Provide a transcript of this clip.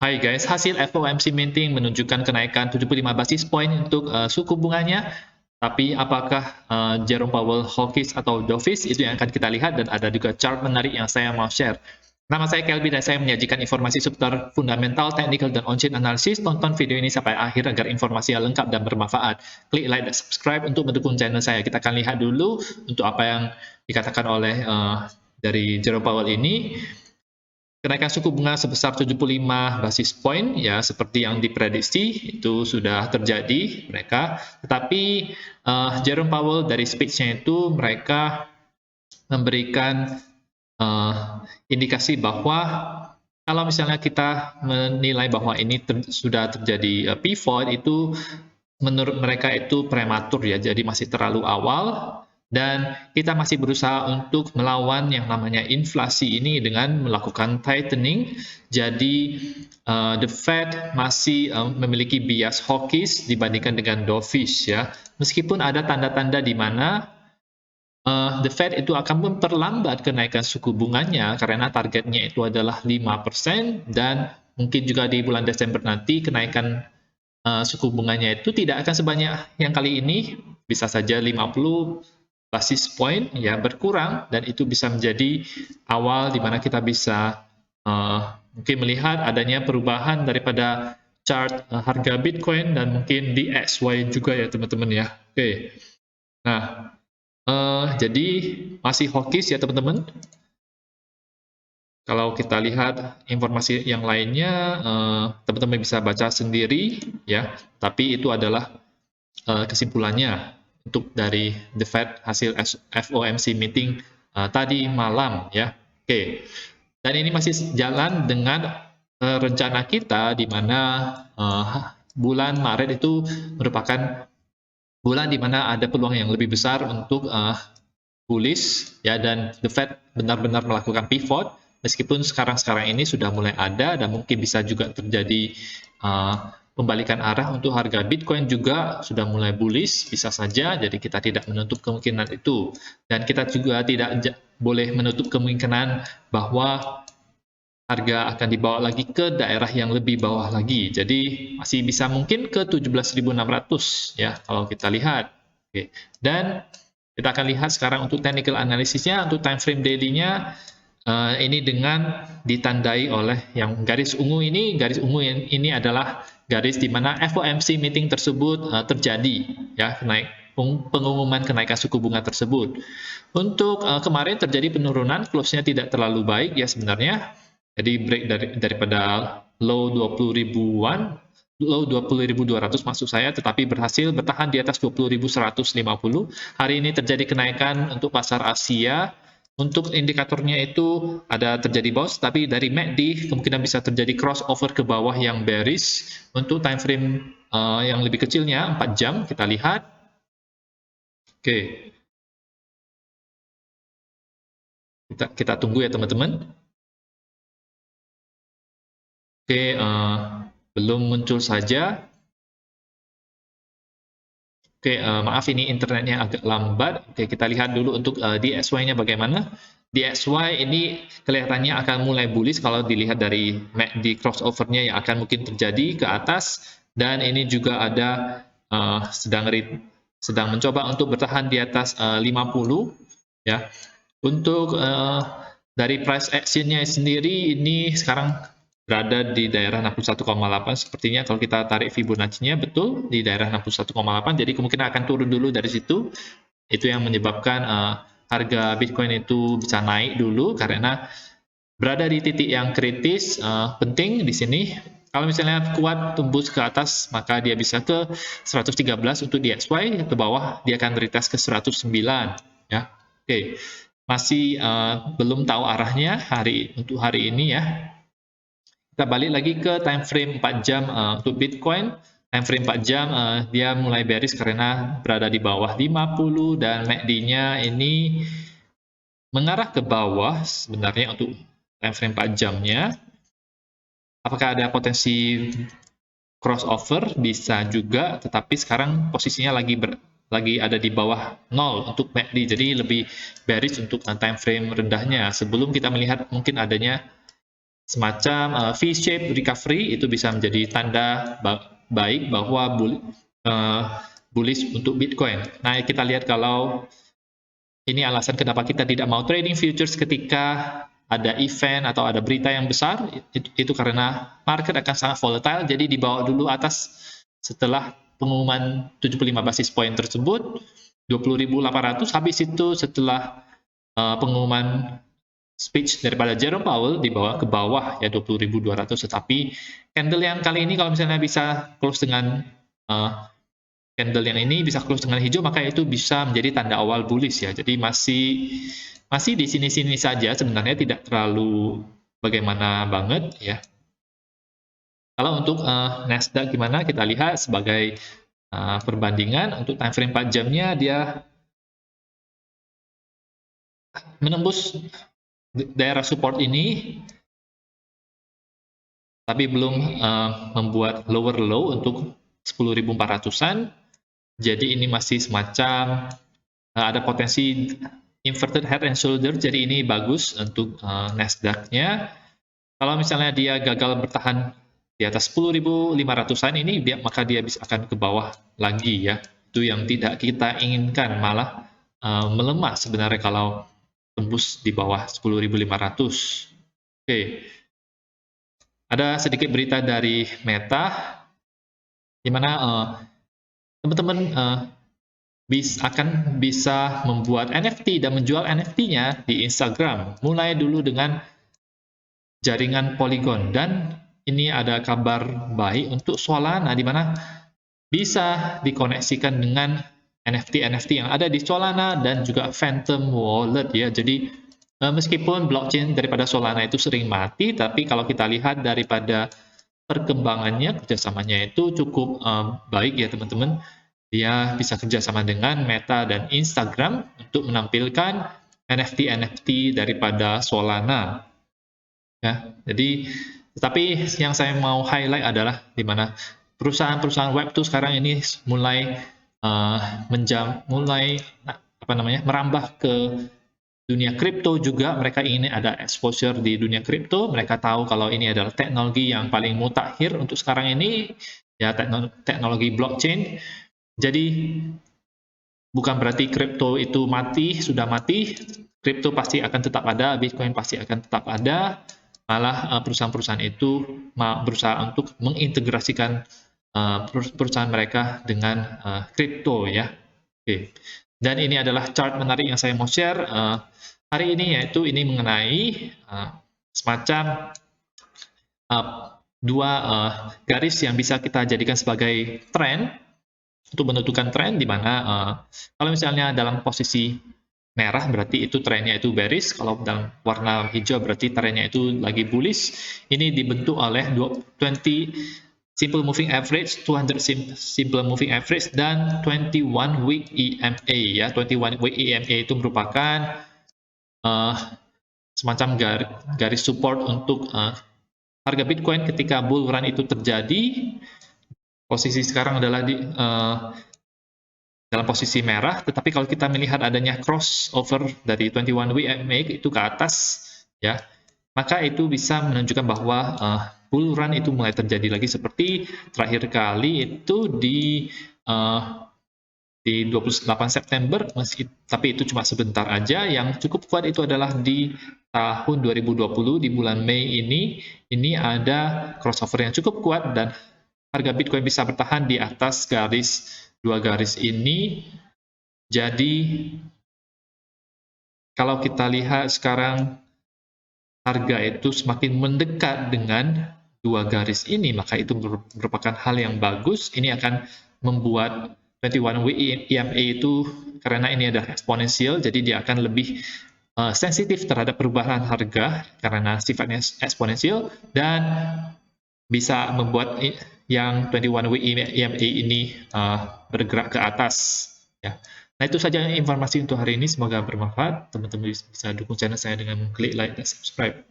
Hai guys, hasil FOMC meeting menunjukkan kenaikan 75 basis point untuk suku bunganya. Tapi apakah Jerome Powell hawkish atau dovish, itu yang akan kita lihat, dan ada juga chart menarik yang saya mau share. Nama saya Kelby dan saya menyajikan informasi seputar fundamental, technical, dan on-chain analysis. Tonton video ini sampai akhir agar informasinya lengkap dan bermanfaat. Klik like dan subscribe untuk mendukung channel saya. Kita akan lihat dulu untuk apa yang dikatakan oleh dari Jerome Powell ini. Kenaikan suku bunga sebesar 75 basis point ya seperti yang diprediksi itu sudah terjadi mereka, tetapi Jerome Powell dari speech-nya itu mereka memberikan indikasi bahwa kalau misalnya kita menilai bahwa ini sudah terjadi pivot, itu menurut mereka itu prematur ya, jadi masih terlalu awal. Dan kita masih berusaha untuk melawan yang namanya inflasi ini dengan melakukan tightening. Jadi the Fed masih memiliki bias hawkish dibandingkan dengan dovish ya. Meskipun ada tanda-tanda di mana the Fed itu akan memperlambat kenaikan suku bunganya karena targetnya itu adalah 5%, dan mungkin juga di bulan Desember nanti kenaikan suku bunganya itu tidak akan sebanyak yang kali ini, bisa saja 50 basis point ya berkurang, dan itu bisa menjadi awal di mana kita bisa mungkin melihat adanya perubahan daripada chart harga Bitcoin dan mungkin di XY juga ya teman-teman ya. Oke. Nah, jadi masih hawkish ya teman-teman. Kalau kita lihat informasi yang lainnya, teman-teman bisa baca sendiri ya. Tapi itu adalah kesimpulannya untuk dari The Fed hasil FOMC meeting tadi malam ya. Oke. Dan ini masih jalan dengan rencana kita di mana bulan Maret itu merupakan bulan di mana ada peluang yang lebih besar untuk bullish ya, dan The Fed benar-benar melakukan pivot, meskipun sekarang ini sudah mulai ada dan mungkin bisa juga terjadi pembalikan arah untuk harga Bitcoin juga sudah mulai bullish, bisa saja. Jadi kita tidak menutup kemungkinan itu, dan kita juga tidak boleh menutup kemungkinan bahwa harga akan dibawa lagi ke daerah yang lebih bawah lagi. Jadi masih bisa mungkin ke 17.600 ya kalau kita lihat. Oke. Dan kita akan lihat sekarang untuk technical analisisnya, untuk time frame daily-nya ini dengan ditandai oleh yang garis ungu ini. Garis ungu ini adalah garis di mana FOMC meeting tersebut terjadi ya, pengumuman kenaikan suku bunga tersebut. Untuk kemarin terjadi penurunan, close-nya tidak terlalu baik ya sebenarnya. Jadi break daripada low 20 ribuan, low 20.200 maksud saya, tetapi berhasil bertahan di atas 20.150. Hari ini terjadi kenaikan untuk pasar Asia. Untuk indikatornya itu ada terjadi bounce, tapi dari MACD kemungkinan bisa terjadi crossover ke bawah yang bearish. Untuk time frame yang lebih kecilnya 4 jam kita lihat. Oke. Kita tunggu ya teman-teman. Oke, belum muncul saja. Oke, maaf ini internetnya agak lambat. Oke, kita lihat dulu untuk DXY-nya bagaimana. DXY ini kelihatannya akan mulai bullish kalau dilihat dari MACD crossover-nya yang akan mungkin terjadi ke atas, dan ini juga ada sedang mencoba untuk bertahan di atas 50 ya. Untuk dari price action-nya sendiri ini sekarang berada di daerah 61,8. Sepertinya kalau kita tarik Fibonacci-nya betul di daerah 61,8, jadi kemungkinan akan turun dulu dari situ. Itu yang menyebabkan harga Bitcoin itu bisa naik dulu karena berada di titik yang kritis. Penting di sini kalau misalnya kuat tembus ke atas, maka dia bisa ke 113 untuk DXY, ke bawah dia akan retest ke 109 ya. Oke. Masih belum tahu arahnya untuk hari ini ya. Kita balik lagi ke time frame 4 jam untuk Bitcoin. Time frame 4 jam dia mulai bearish karena berada di bawah 50, dan MACD-nya ini mengarah ke bawah sebenarnya untuk time frame 4 jamnya. Apakah ada potensi crossover? Bisa juga, tetapi sekarang posisinya lagi ada di bawah 0 untuk MACD, jadi lebih bearish untuk time frame rendahnya sebelum kita melihat mungkin adanya semacam V-shape recovery, itu bisa menjadi tanda baik bahwa bullish untuk Bitcoin. Nah, kita lihat kalau ini alasan kenapa kita tidak mau trading futures ketika ada event atau ada berita yang besar, itu karena market akan sangat volatile, jadi dibawa dulu atas setelah pengumuman 75 basis point tersebut, 20.800, habis itu setelah pengumuman speech daripada Jerome Powell dibawa ke bawah ya 20.200, tetapi candle yang kali ini kalau misalnya bisa close dengan candle yang ini bisa close dengan hijau, maka itu bisa menjadi tanda awal bullish ya. Jadi masih di sini-sini saja, sebenarnya tidak terlalu bagaimana banget ya. Kalau untuk Nasdaq gimana, kita lihat sebagai perbandingan untuk time frame 4 jamnya dia menembus daerah support ini, tapi belum membuat lower low untuk 10.400-an. Jadi ini masih semacam ada potensi inverted head and shoulder, jadi ini bagus untuk Nasdaq-nya. Kalau misalnya dia gagal bertahan di atas 10.500-an ini, maka dia bisa akan ke bawah lagi ya. Itu yang tidak kita inginkan, malah melemah sebenarnya kalau tembus di bawah 10.500. Oke. Ada sedikit berita dari Meta, di mana teman-teman akan bisa membuat NFT dan menjual NFT-nya di Instagram, mulai dulu dengan jaringan Polygon. Dan ini ada kabar baik untuk Solana, di mana bisa dikoneksikan dengan NFT yang ada di Solana dan juga Phantom Wallet ya. Jadi meskipun blockchain daripada Solana itu sering mati, tapi kalau kita lihat daripada perkembangannya, kerjasamanya itu cukup baik ya teman-teman. Dia bisa kerjasama dengan Meta dan Instagram untuk menampilkan NFT daripada Solana. Ya, jadi tetapi yang saya mau highlight adalah di mana perusahaan-perusahaan Web2 sekarang ini mulai merambah ke dunia kripto juga. Mereka ingin ada exposure di dunia kripto. Mereka tahu kalau ini adalah teknologi yang paling mutakhir untuk sekarang ini, ya teknologi blockchain. Jadi bukan berarti kripto itu sudah mati. Kripto pasti akan tetap ada, Bitcoin pasti akan tetap ada. Malah perusahaan-perusahaan itu berusaha untuk mengintegrasikan perusahaan mereka dengan kripto ya. Oke. Dan ini adalah chart menarik yang saya mau share hari ini, yaitu ini mengenai semacam dua garis yang bisa kita jadikan sebagai tren untuk menentukan tren, di mana kalau misalnya dalam posisi merah berarti itu trennya itu bearish, kalau dalam warna hijau berarti trennya itu lagi bullish. Ini dibentuk oleh 20 simple moving average, 200 simple moving average, dan 21 week EMA ya. 21 week EMA itu merupakan semacam garis support untuk harga Bitcoin ketika bull run itu terjadi. Posisi sekarang adalah dalam posisi merah, tetapi kalau kita melihat adanya crossover dari 21 week EMA itu ke atas ya, maka itu bisa menunjukkan bahwa bull run itu mulai terjadi lagi, seperti terakhir kali itu di 28 September, tapi itu cuma sebentar aja. Yang cukup kuat itu adalah di tahun 2020, di bulan Mei ini ada crossover yang cukup kuat dan harga Bitcoin bisa bertahan di atas dua garis ini. Jadi kalau kita lihat sekarang harga itu semakin mendekat dengan dua garis ini, maka itu merupakan hal yang bagus. Ini akan membuat 21 week EMA itu, karena ini adalah eksponensial, jadi dia akan lebih sensitif terhadap perubahan harga karena sifatnya eksponensial, dan bisa membuat yang 21 week EMA ini bergerak ke atas ya. Nah, itu saja informasi untuk hari ini, semoga bermanfaat. Teman-teman bisa dukung channel saya dengan klik like dan subscribe.